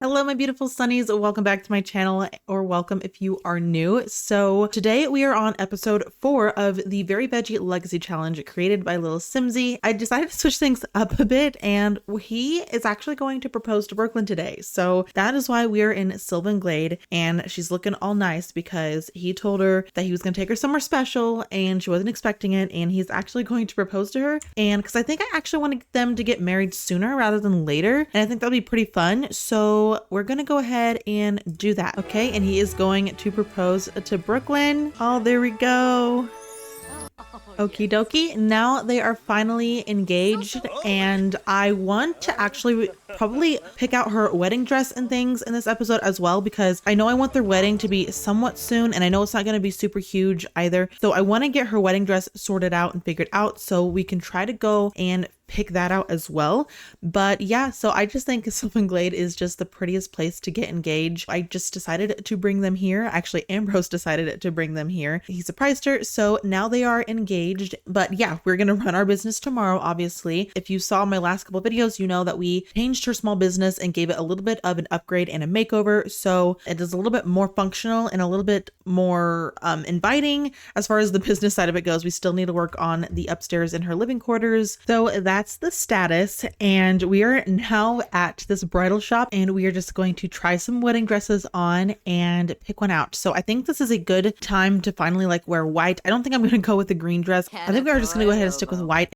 Hello, my beautiful sunnies. Welcome back to my channel, or welcome if you are new. So today we are on episode 4 of the Very Veggie Legacy Challenge created by Lilsimsie. I decided to switch things up a bit, and he is actually going to propose to Brooklyn today. So that is why we are in Sylvan Glade, and she's looking all nice because he told her that he was going to take her somewhere special, and she wasn't expecting it, and he's actually going to propose to her. And because I think I actually wanted them to get married sooner rather than later, and I think that'll be pretty fun. So we're gonna go ahead and do that. Okay, and he is going to propose to Brooklyn. Oh, there we go. Okie dokie. Now they are finally engaged, and I want to actually probably pick out her wedding dress and things in this episode as well, because I know I want their wedding to be somewhat soon, and I know it's not going to be super huge either. So I want to get her wedding dress sorted out and figured out so we can try to go and pick that out as well. But yeah, so I just think Sylvan Glade is just the prettiest place to get engaged. I just decided to bring them here. Actually, Ambrose decided to bring them here. He surprised her, so now they are engaged. But yeah, we're gonna run our business tomorrow, obviously. If you saw my last couple videos, you know that we changed her small business and gave it a little bit of an upgrade and a makeover, so it is a little bit more functional and a little bit more inviting as far as the business side of it goes. We still need to work on the upstairs in her living quarters, so that's the status. And we are now at this bridal shop, and we are just going to try some wedding dresses on and pick one out. So I think this is a good time to finally like wear white. I don't think I'm going to go with the green dress. I think we're just going to go ahead and stick with white.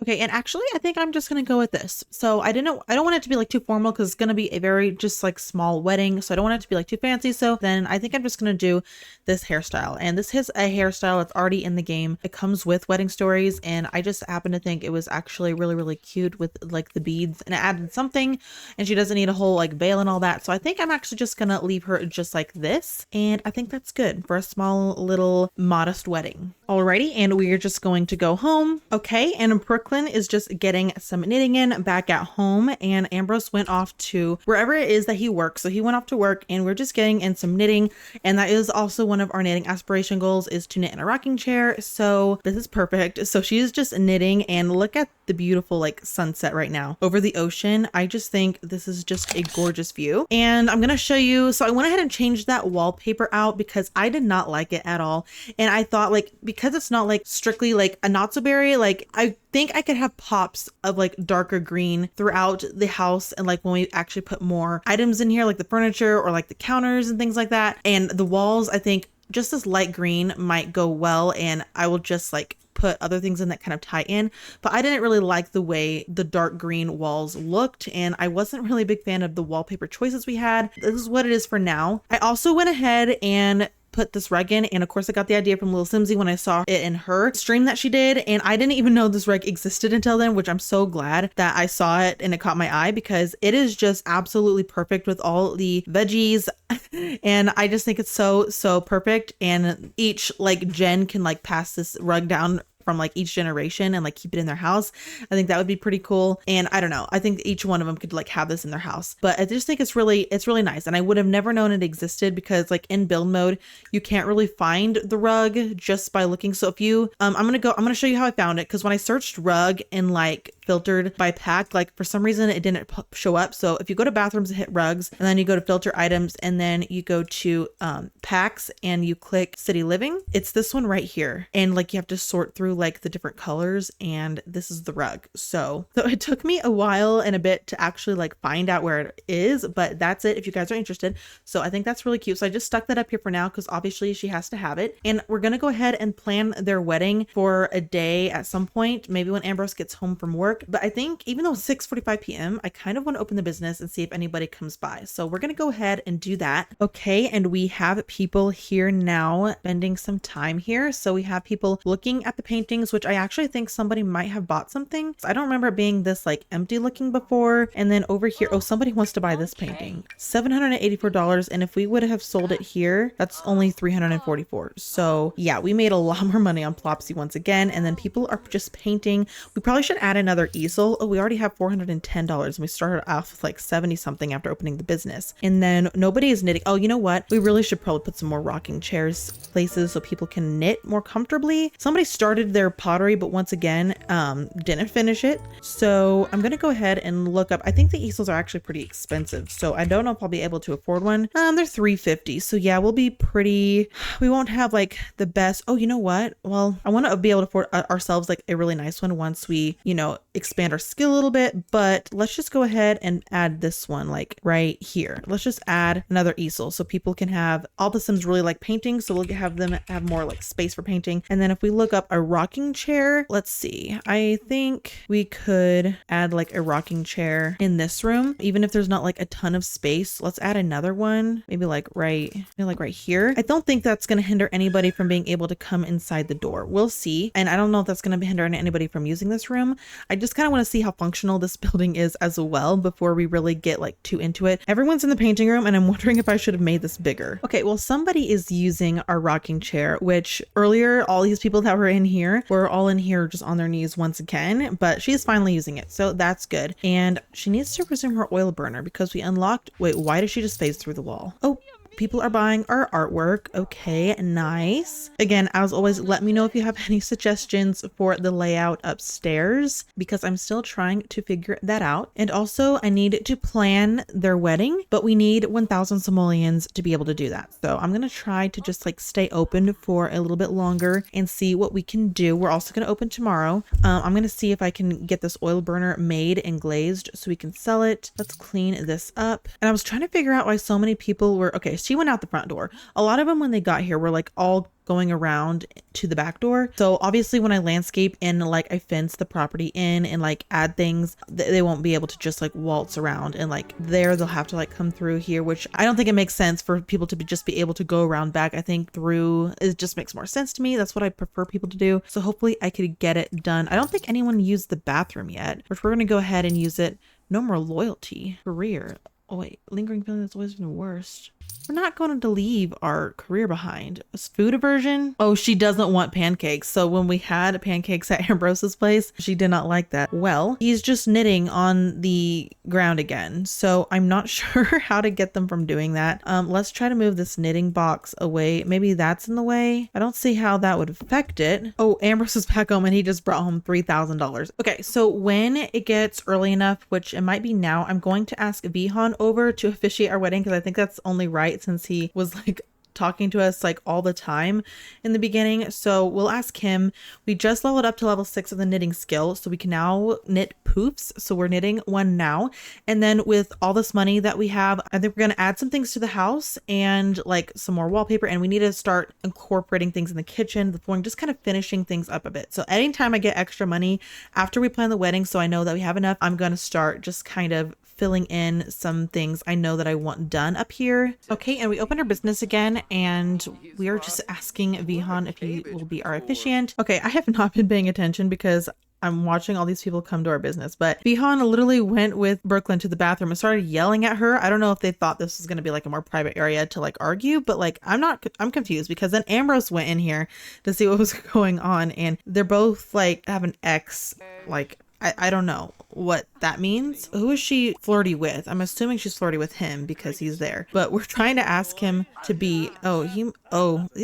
Okay, and actually I think I'm just gonna go with this. So I don't want it to be like too formal because it's gonna be a very just like small wedding. So I don't want it to be like too fancy. So then I think I'm just gonna do this hairstyle. And this is a hairstyle that's already in the game. It comes with Wedding Stories, and I just happen to think it was actually really, really cute with like the beads, and it added something, and she doesn't need a whole like veil and all that. So I think I'm actually just gonna leave her just like this. And I think that's good for a small little modest wedding. Alrighty, and we are just going to go home. Okay, and Brooklyn is just getting some knitting in back at home, and Ambrose went off to wherever it is that he works. So he went off to work, and we're just getting in some knitting, and that is also one of our knitting aspiration goals, is to knit in a rocking chair. So this is perfect. So she's just knitting, and look at the beautiful like sunset right now over the ocean. I just think this is just a gorgeous view, and I'm gonna show you. So I went ahead and changed that wallpaper out because I did not like it at all, and I thought like because it's not like strictly like a notsoberry, like I think I could have pops of like darker green throughout the house, and like when we actually put more items in here like the furniture or like the counters and things like that, and the walls, I think just this light green might go well, and I will just like put other things in that kind of tie in. But I didn't really like the way the dark green walls looked, and I wasn't really a big fan of the wallpaper choices we had. This is what it is for now. I also went ahead and put this rug in, and of course I got the idea from Lilsimsie when I saw it in her stream that she did, and I didn't even know this rug existed until then, which I'm so glad that I saw it and it caught my eye, because it is just absolutely perfect with all the veggies and I just think it's so perfect, and each like gen can like pass this rug down from like each generation and like keep it in their house. I think that would be pretty cool. And I don't know, I think each one of them could like have this in their house, but I just think it's really nice. And I would have never known it existed because like in build mode you can't really find the rug just by looking. So if you I'm gonna show you how I found it, because when I searched rug and like filtered by pack, like for some reason it didn't show up. So if you go to bathrooms and hit rugs, and then you go to filter items, and then you go to packs and you click city living, it's this one right here, and like you have to sort through like the different colors, and this is the rug. So it took me a while and a bit to actually like find out where it is, but that's it if you guys are interested. So I think that's really cute. So I just stuck that up here for now because obviously she has to have it, and we're gonna go ahead and plan their wedding for a day at some point, maybe when Ambrose gets home from work. But I think even though it's 6:45 p.m, I kind of want to open the business and see if anybody comes by. So we're gonna go ahead and do that. Okay, and we have people here now spending some time here. So we have people looking at the painting paintings, which I actually think somebody might have bought something. I don't remember it being this like empty looking before. And then over here, oh, somebody wants to buy this painting, $784. And if we would have sold it here, that's only $344. So yeah, we made a lot more money on Plopsy once again. And then people are just painting. We probably should add another easel. Oh, we already have $410 and we started off with like 70 something after opening the business. And then nobody is knitting. Oh, you know what? We really should probably put some more rocking chairs places so people can knit more comfortably. Somebody started their pottery, but once again, didn't finish it. So I'm gonna go ahead and look up. I think the easels are actually pretty expensive, so I don't know if I'll be able to afford one. They're $350. So yeah, we'll be pretty. We won't have like the best. Oh, you know what? Well, I want to be able to afford ourselves like a really nice one once we, you know, expand our skill a little bit. But let's just go ahead and add this one like right here. Let's just add another easel so people can have. All the Sims really like painting, so we'll have them have more like space for painting. And then if we look up a rocking chair, let's see. I think we could add like a rocking chair in this room, even if there's not like a ton of space. Let's add another one, maybe like right here. I don't think that's going to hinder anybody from being able to come inside the door. We'll see. And I don't know if that's going to be hindering anybody from using this room. I just kind of want to see how functional this building is as well before we really get like too into it. Everyone's in the painting room and I'm wondering if I should have made this bigger. Okay, well, somebody is using our rocking chair, which earlier all these people that were in here were all in here just on their knees once again, but she's finally using it, so that's good. And she needs to resume her oil burner because we unlocked. Wait, why did she just phase through the wall? Oh, people are buying our artwork. Okay, nice. Again, as always, let me know if you have any suggestions for the layout upstairs because I'm still trying to figure that out. And also I need to plan their wedding, but we need 1,000 simoleons to be able to do that. So I'm going to try to just like stay open for a little bit longer and see what we can do. We're also going to open tomorrow. I'm going to see if I can get this oil burner made and glazed so we can sell it. Let's clean this up. And I was trying to figure out why so many people were, okay, she went out the front door. A lot of them when they got here were like all going around to the back door. So obviously when I landscape and like I fence the property in and like add things, they won't be able to just like waltz around and like there they'll have to like come through here, which I don't think it makes sense for people to just be able to go around back. I think through it just makes more sense to me. That's what I prefer people to do. So hopefully I could get it done. I don't think anyone used the bathroom yet, which we're going to go ahead and use it. No more loyalty. Career. Oh wait, lingering feeling that's always been the worst. We're not going to leave our career behind. Is food aversion? Oh, she doesn't want pancakes. So when we had pancakes at Ambrose's place, she did not like that. Well, he's just knitting on the ground again. So I'm not sure how to get them from doing that. Let's try to move this knitting box away. Maybe that's in the way. I don't see how that would affect it. Oh, Ambrose is back home and he just brought home $3,000. Okay, so when it gets early enough, which it might be now, I'm going to ask Vihan over to officiate our wedding because I think that's only right since he was like talking to us like all the time in the beginning. So we'll ask him. We just leveled up to level 6 of the knitting skill, so we can now knit poofs. So we're knitting one now. And then with all this money that we have, I think we're going to add some things to the house and like some more wallpaper, and we need to start incorporating things in the kitchen, the flooring, just kind of finishing things up a bit. So anytime I get extra money after we plan the wedding, so I know that we have enough, I'm going to start just kind of filling in some things I know that I want done up here. Okay, and we opened our business again and we are just asking Vihan if he will be our officiant. Okay, I have not been paying attention because I'm watching all these people come to our business, but Vihan literally went with Brooklyn to the bathroom and started yelling at her. I don't know if they thought this was going to be like a more private area to like argue, but like I'm confused because then Ambrose went in here to see what was going on and they're both like have an ex, like I don't know what that means. Who is she flirty with? I'm assuming she's flirty with him because he's there, but we're trying to ask him to be, he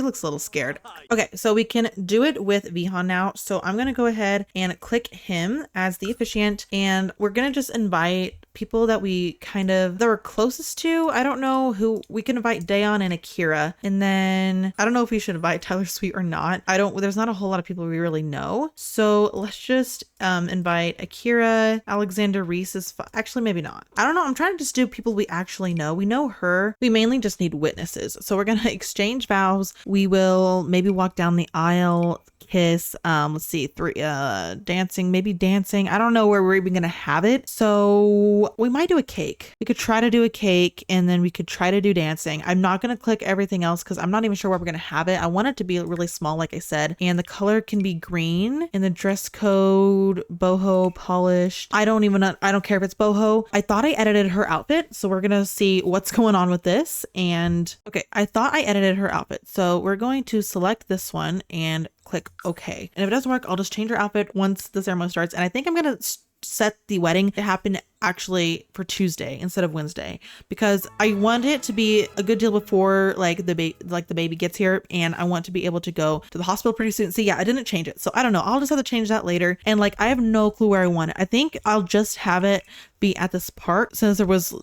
looks a little scared. Okay, so we can do it with Vihan now. So I'm going to go ahead and click him as the officiant and we're going to just invite people that we're closest to. I don't know who we can invite. Dayon and Akira. And then I don't know if we should invite Tyler Sweet or not. There's not a whole lot of people we really know. So let's just invite Akira. Alexander Reese is actually maybe not. I don't know. I'm trying to just do people we actually know. We know her. We mainly just need witnesses. So we're going to exchange vows. We will maybe walk down the aisle, kiss, let's see, dancing. I don't know where we're even gonna have it. So we might do a cake. We could try to do a cake, and then we could try to do dancing. I'm not going to click everything else because I'm not even sure where we're going to have it. I want it to be really small, like I said, and the color can be green, and the dress code, boho polished. I don't care if it's boho. I thought I edited her outfit, so we're going to see what's going on with this. And okay, I thought I edited her outfit. So we're going to select this one and click OK. And if it doesn't work, I'll just change her outfit once the ceremony starts. And I think I'm going to set the wedding to happen actually for Tuesday instead of Wednesday, because I want it to be a good deal before like the baby gets here, and I want to be able to go to the hospital pretty soon. So yeah, I didn't change it. So I don't know. I'll just have to change that later. And like, I have no clue where I want it. I think I'll just have it be at this park, since there was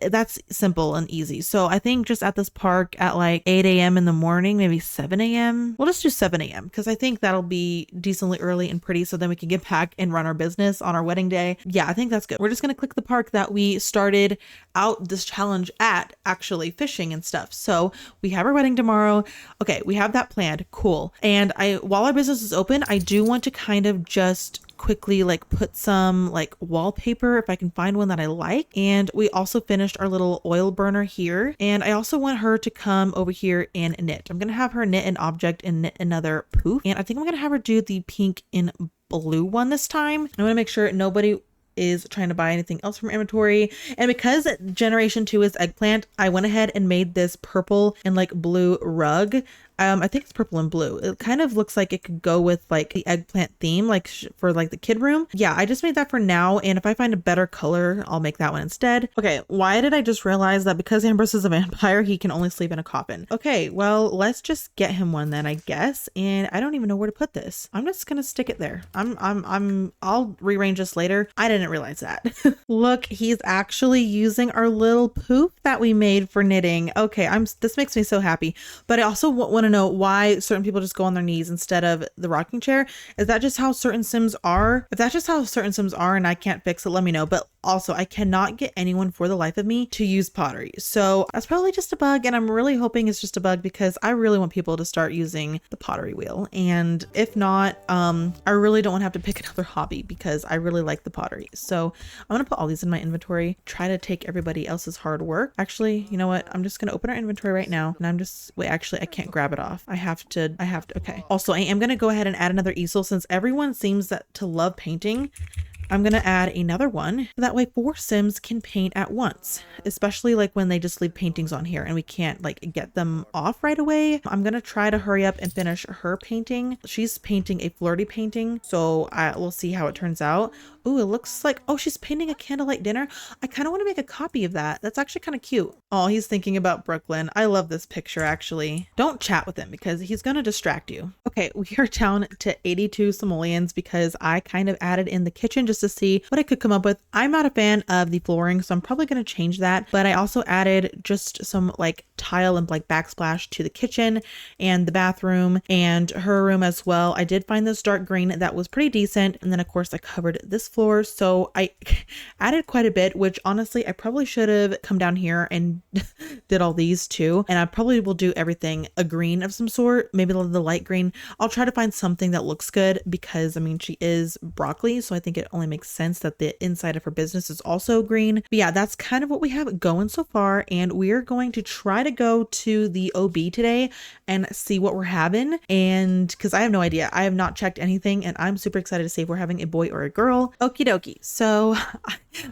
that's simple and easy. So I think just at this park at like 8 a.m. in the morning, maybe 7 a.m. We'll just do 7 a.m. because I think that'll be decently early and pretty, so then we can get back and run our business on our wedding day. Yeah, I think that's good. We're just going to click the park that we started out this challenge at, actually fishing and stuff. So we have our wedding tomorrow. Okay, we have that planned. Cool. And while our business is open, I do want to kind of just quickly like put some like wallpaper if I can find one that I like. And we also finished our little oil burner here, and I also want her to come over here and knit. I'm gonna have her knit an object and knit another poof, and I think I'm gonna have her do the pink and blue one this time. I want to make sure nobody is trying to buy anything else from inventory. And because generation 2 is eggplant, I went ahead and made this purple and like blue rug. I think it's purple and blue. It kind of looks like it could go with like the eggplant theme, like for like the kid room. Yeah, I just made that for now. And if I find a better color, I'll make that one instead. Okay, why did I just realize that because Ambrose is a vampire, he can only sleep in a coffin? Okay, well, let's just get him one then, I guess. And I don't even know where to put this. I'm just gonna stick it there. I'll rearrange this later. I didn't realize that. Look, he's actually using our little poof that we made for knitting. Okay, this makes me so happy. But I also want to know why certain people just go on their knees instead of the rocking chair. Is that just how certain Sims are? If that's just how certain Sims are and I can't fix it, let me know. But also, I cannot get anyone for the life of me to use pottery. So that's probably just a bug, and I'm really hoping it's just a bug because I really want people to start using the pottery wheel. And if not, I really don't want to have to pick another hobby because I really like the pottery. So I'm going to put all these in my inventory, try to take everybody else's hard work. Actually, you know what? I'm just going to open our inventory right now, and wait, actually, I can't grab it off. I have to, okay. Also, I am going to go ahead and add another easel since everyone seems to love painting. I'm going to add another one. That way 4 Sims can paint at once, especially like when they just leave paintings on here and we can't like get them off right away. I'm going to try to hurry up and finish her painting. She's painting a flirty painting, so we'll see how it turns out. Ooh, it looks like, oh, she's painting a candlelight dinner. I kind of want to make a copy of that. That's actually kind of cute. Oh, he's thinking about Brooklyn. I love this picture, actually. Don't chat with him because he's going to distract you. Okay, we are down to 82 simoleons because I kind of added in the kitchen just to see what I could come up with. I'm not a fan of the flooring, so I'm probably going to change that. But I also added just some like tile and like backsplash to the kitchen and the bathroom and her room as well. I did find this dark green that was pretty decent. And then of course I covered this floor. So I added quite a bit, which honestly, I probably should have come down here and did all these too. And I probably will do everything a green of some sort, maybe the light green. I'll try to find something that looks good because I mean, she is broccoli. So I think it only makes sense that the inside of her business is also green. But yeah, that's kind of what we have going so far. And we're going to try to go to the OB today and see what we're having. And because I have no idea, I have not checked anything and I'm super excited to see if we're having a boy or a girl. Okie dokie. So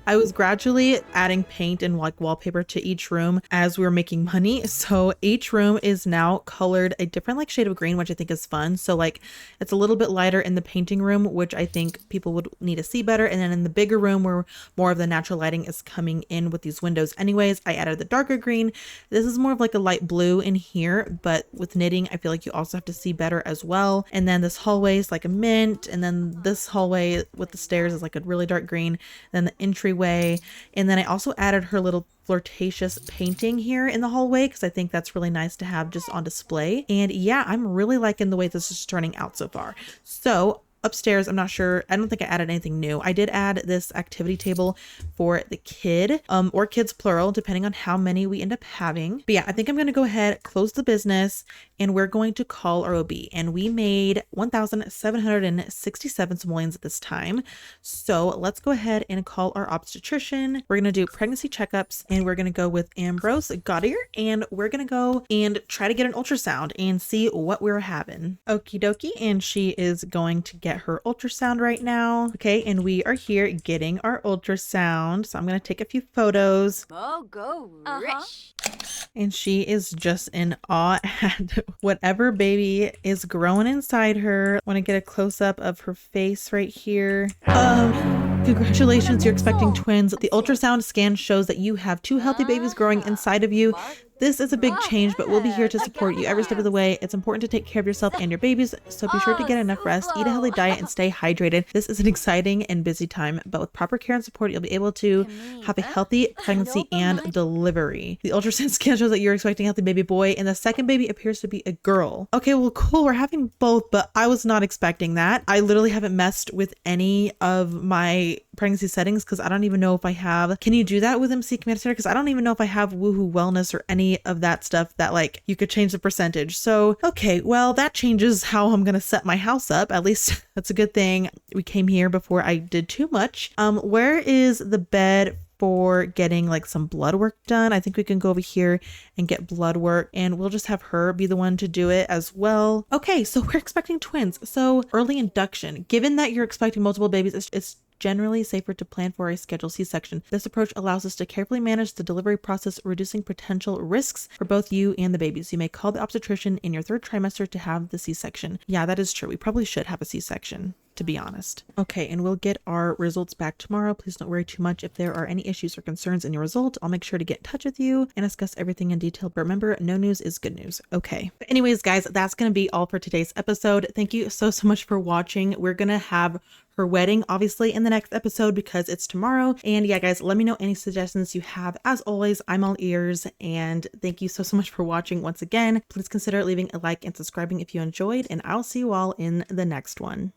I was gradually adding paint and like wallpaper to each room as we were making money. So each room is now colored a different like shade of green, which I think is fun. So like it's a little bit lighter in the painting room, which I think people would need to see better. And then in the bigger room where more of the natural lighting is coming in with these windows anyways, I added the darker green. This is more of like a light blue in here, but with knitting, I feel like you also have to see better as well. And then this hallway is like a mint. And then this hallway with the stairs is like a really dark green. Then the entryway. And then I also added her little flirtatious painting here in the hallway because I think that's really nice to have just on display. And yeah, I'm really liking the way this is turning out so far. So upstairs, I'm not sure. I don't think I added anything new. I did add this activity table for the kid, or kids plural, depending on how many we end up having. But yeah, I think I'm going to go ahead, close the business, and we're going to call our OB. And we made 1,767 simoleons at this time. So let's go ahead and call our obstetrician. We're going to do pregnancy checkups, and we're going to go with Ambrose Gaudier, and we're going to go and try to get an ultrasound and see what we're having. Okie dokie. And she is going to get her ultrasound right now. Okay. And we are here getting our ultrasound. So I'm going to take a few photos. Oh, go rich. And she is just in awe at whatever baby is growing inside her. I want to get a close up of her face right here. Congratulations, you're expecting twins. The ultrasound scan shows that you have 2 healthy babies growing inside of you. This is a big change, but we'll be here to support you every step of the way. It's important to take care of yourself and your babies, so be sure to get enough rest, eat a healthy diet, and stay hydrated. This is an exciting and busy time, but with proper care and support, you'll be able to have a healthy pregnancy and delivery. The ultrasound scan shows that you're expecting a healthy baby boy, and the second baby appears to be a girl. Okay, well, cool. We're having both, but I was not expecting that. I literally haven't messed with any of my pregnancy settings because I don't even know if I have. Can you do that with MC Command Center? Because I don't even know if I have Woohoo Wellness or any of that stuff that like you could change the percentage. So okay, well, that changes how I'm gonna set my house up. At least that's a good thing we came here before I did too much. Where is the bed for getting like some blood work done? I think we can go over here and get blood work, and we'll just have her be the one to do it as well. Okay, so we're expecting twins. So early induction, given that you're expecting multiple babies, it's generally safer to plan for a scheduled C-section. This approach allows us to carefully manage the delivery process, reducing potential risks for both you and the babies. You may call the obstetrician in your 3rd trimester to have the C-section. Yeah, that is true. We probably should have a C-section, to be honest. Okay, and we'll get our results back tomorrow. Please don't worry too much if there are any issues or concerns in your result. I'll make sure to get in touch with you and discuss everything in detail. But remember, no news is good news. Okay. But anyways, guys, that's going to be all for today's episode. Thank you so much for watching. We're going to have her wedding obviously in the next episode because it's tomorrow. And yeah, guys, let me know any suggestions you have. As always, I'm all ears, and thank you so much for watching once again. Please consider leaving a like and subscribing if you enjoyed, and I'll see you all in the next one.